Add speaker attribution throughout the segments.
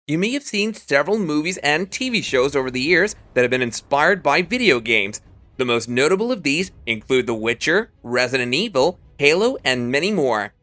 Speaker 1: You may have seen several movies and TV shows over the years that have been inspired by video games. The most notable of these include The Witcher, Resident Evil, Halo, and many more.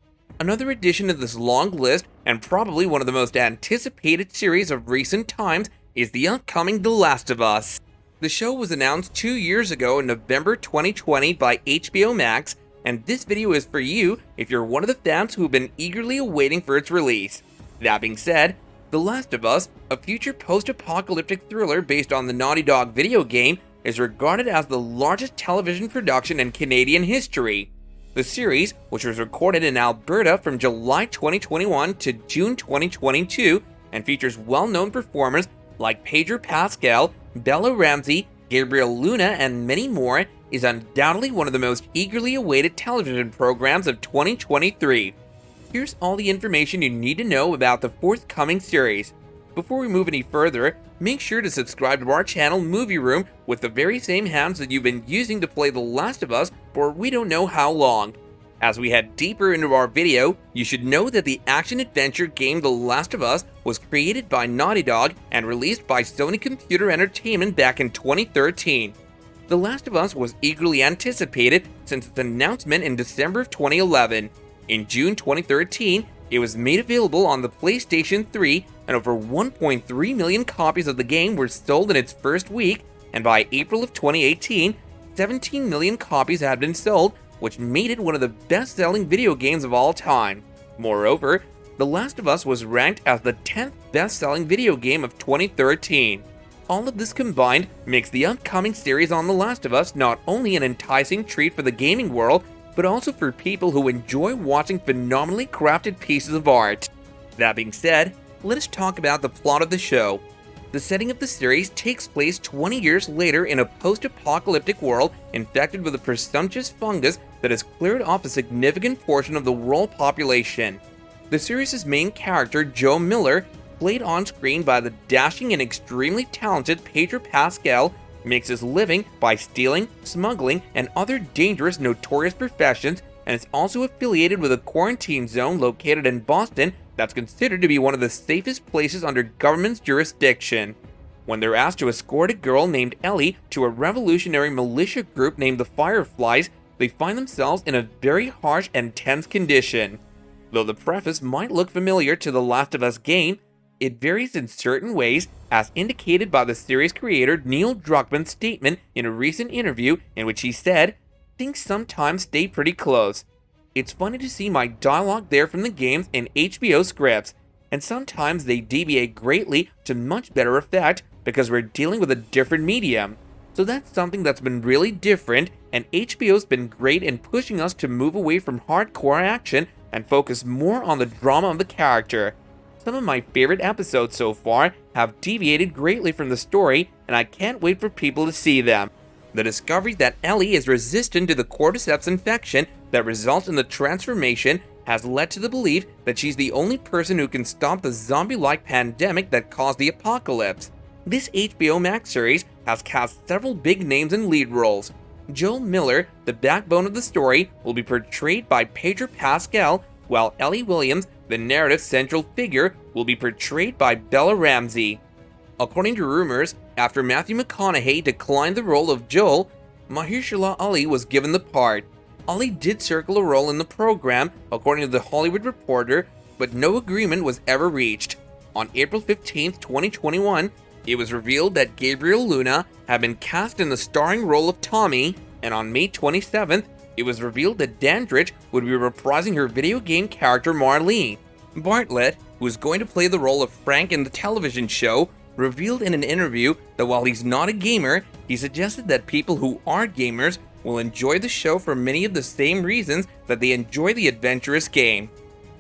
Speaker 1: Another addition to this long list, and probably one of the most anticipated series of recent times, is the upcoming The Last of Us. The show was announced 2 years ago in November 2020 by HBO MAX, and this video is for you if you're one of the fans who've been eagerly awaiting for its release. That being said, The Last of Us, a future post-apocalyptic thriller based on the Naughty Dog video game, is regarded as the largest television production in Canadian history. The series, which was recorded in Alberta from July 2021 to June 2022, and features well-known performers like Pedro Pascal, Ramsay, Gabriel Luna, and many more, is undoubtedly one of the most eagerly awaited television programs of 2023. Here's all the information you need to know about the forthcoming series. Before we move any further, make sure to subscribe to our channel Movie Room with the very same hands that you've been using to play The Last of Us for we don't know how long. As we head deeper into our video, you should know that the action-adventure game The Last of Us was created by Naughty Dog and released by Sony Computer Entertainment back in 2013. The Last of Us was eagerly anticipated since its announcement in December of 2011. In June 2013, it was made available on the PlayStation 3, and over 1.3 million copies of the game were sold in its first week, and by April of 2018, 17 million copies had been sold, which made it one of the best-selling video games of all time. Moreover, The Last of Us was ranked as the 10th best-selling video game of 2013. All of this combined makes the upcoming series on The Last of Us not only an enticing treat for the gaming world, but also for people who enjoy watching phenomenally crafted pieces of art. That being said, let us talk about the plot of the show. The setting of the series takes place 20 years later in a post-apocalyptic world infected with a presumptuous fungus that has cleared off a significant portion of the world population. The series' main character, Joel Miller, played on screen by the dashing and extremely talented Pedro Pascal, makes his living by stealing, smuggling, and other dangerous notorious professions, and is also affiliated with a quarantine zone located in Boston that's considered to be one of the safest places under government's jurisdiction. When they're asked to escort a girl named Ellie to a revolutionary militia group named the Fireflies, they find themselves in a very harsh and tense condition. Though the preface might look familiar to the Last of Us game, it varies in certain ways, as indicated by the series creator Neil Druckmann's statement in a recent interview in which he said, "Things sometimes stay pretty close. It's funny to see my dialogue there from the games in HBO scripts, and sometimes they deviate greatly to much better effect because we're dealing with a different medium. So that's something that's been really different, and HBO's been great in pushing us to move away from hardcore action and focus more on the drama of the character. Some of my favorite episodes so far have deviated greatly from the story, and I can't wait for people to see them." The discovery that Ellie is resistant to the cordyceps infection that results in the transformation has led to the belief that she's the only person who can stop the zombie-like pandemic that caused the apocalypse. This HBO Max series has cast several big names in lead roles. Joel Miller, the backbone of the story, will be portrayed by Pedro Pascal, while Ellie Williams, the narrative central figure, will be portrayed by Bella Ramsey. According to rumors, after Matthew McConaughey declined the role of Joel, Mahershala Ali was given the part. Ali did circle a role in the program, according to The Hollywood Reporter, but no agreement was ever reached. On April 15, 2021, it was revealed that Gabriel Luna had been cast in the starring role of Tommy, and on May 27th, it was revealed that Dandridge would be reprising her video game character Marlene. Bartlett, who is going to play the role of Frank in the television show, revealed in an interview that while he's not a gamer, he suggested that people who are gamers will enjoy the show for many of the same reasons that they enjoy the adventurous game.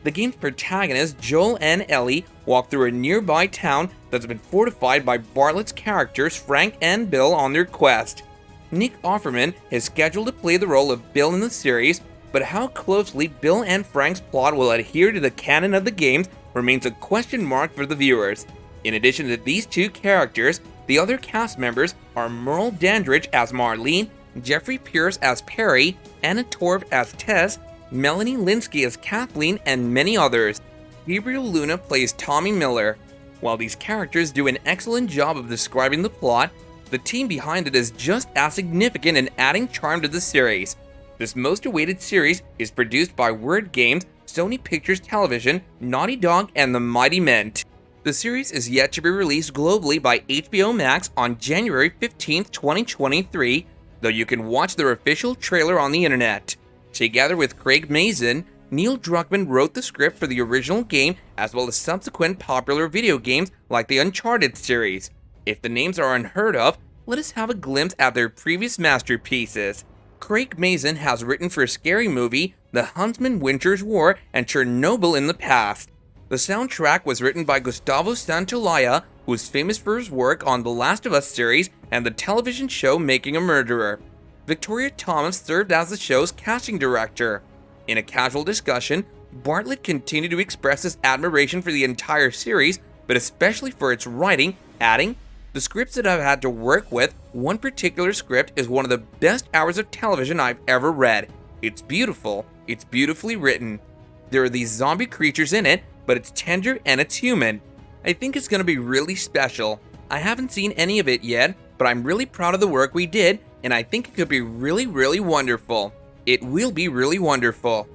Speaker 1: The game's protagonists, Joel and Ellie, walk through a nearby town that's been fortified by Bartlett's characters Frank and Bill on their quest. Nick Offerman is scheduled to play the role of Bill in the series, but how closely Bill and Frank's plot will adhere to the canon of the games remains a question mark for the viewers. In addition to these two characters, the other cast members are Merle Dandridge as Marlene, Jeffrey Pierce as Perry, Anna Torv as Tess, Melanie Linsky as Kathleen, and many others. Gabriel Luna plays Tommy Miller. While these characters do an excellent job of describing the plot, the team behind it is just as significant in adding charm to the series. This most awaited series is produced by Word Games, Sony Pictures Television, Naughty Dog, and The Mighty Mint. The series is yet to be released globally by HBO Max on January 15, 2023, though you can watch their official trailer on the internet. Together with Craig Mazin, Neil Druckmann wrote the script for the original game as well as subsequent popular video games like the Uncharted series. If the names are unheard of, let us have a glimpse at their previous masterpieces. Craig Mazin has written for Scary Movie, The Huntsman Winter's War, and Chernobyl in the past. The soundtrack was written by Gustavo Santaolalla, who is famous for his work on The Last of Us series and the television show Making a Murderer. Victoria Thomas served as the show's casting director. In a casual discussion, Bartlett continued to express his admiration for the entire series, but especially for its writing, adding, "The scripts that I've had to work with, one particular script is one of the best hours of television I've ever read. It's beautiful, it's beautifully written. There are these zombie creatures in it, but it's tender and it's human. I think it's going to be really special. I haven't seen any of it yet, but I'm really proud of the work we did, and I think it could be really wonderful. It will be really wonderful."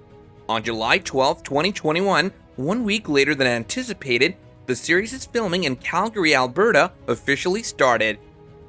Speaker 1: On July 12, 2021, 1 week later than anticipated, the series' filming in Calgary, Alberta officially started.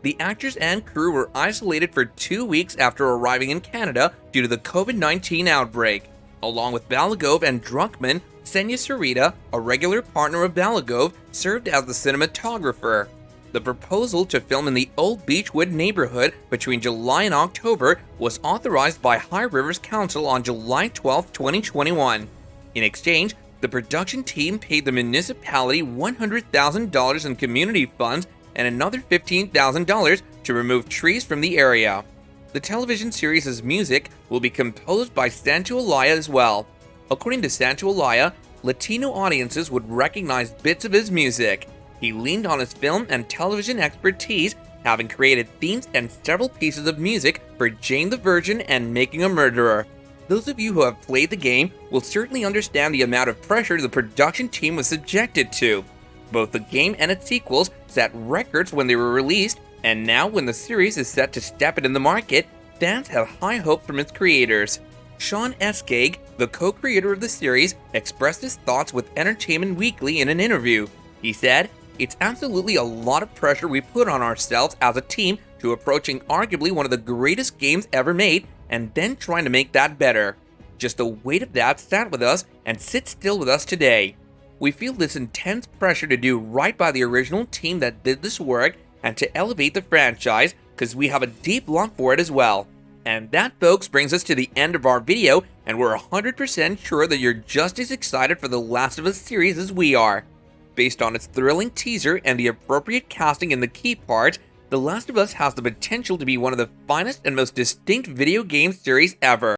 Speaker 1: The actors and crew were isolated for 2 weeks after arriving in Canada due to the COVID-19 outbreak. Along with Balagov and Druckmann, Senya Sarita, a regular partner of Balagov, served as the cinematographer. The proposal to film in the Old Beechwood neighborhood between July and October was authorized by High Rivers Council on July 12, 2021. In exchange, the production team paid the municipality $100,000 in community funds and another $15,000 to remove trees from the area. The television series' music will be composed by Santaolalla as well. According to Santaolalla, Latino audiences would recognize bits of his music. He leaned on his film and television expertise, having created themes and several pieces of music for Jane the Virgin and Making a Murderer. Those of you who have played the game will certainly understand the amount of pressure the production team was subjected to. Both the game and its sequels set records when they were released, and now when the series is set to step it in the market, fans have high hopes from its creators. Sean Eskag, the co-creator of the series, expressed his thoughts with Entertainment Weekly in an interview. He said, "It's absolutely a lot of pressure we put on ourselves as a team to approaching arguably one of the greatest games ever made, and then trying to make that better. Just the weight of that sat with us and sits still with us today. We feel this intense pressure to do right by the original team that did this work and to elevate the franchise, because we have a deep love for it as well." And that, folks, brings us to the end of our video, and we're 100% sure that you're just as excited for the Last of Us series as we are. Based on its thrilling teaser and the appropriate casting in the key parts, The Last of Us has the potential to be one of the finest and most distinct video game series ever.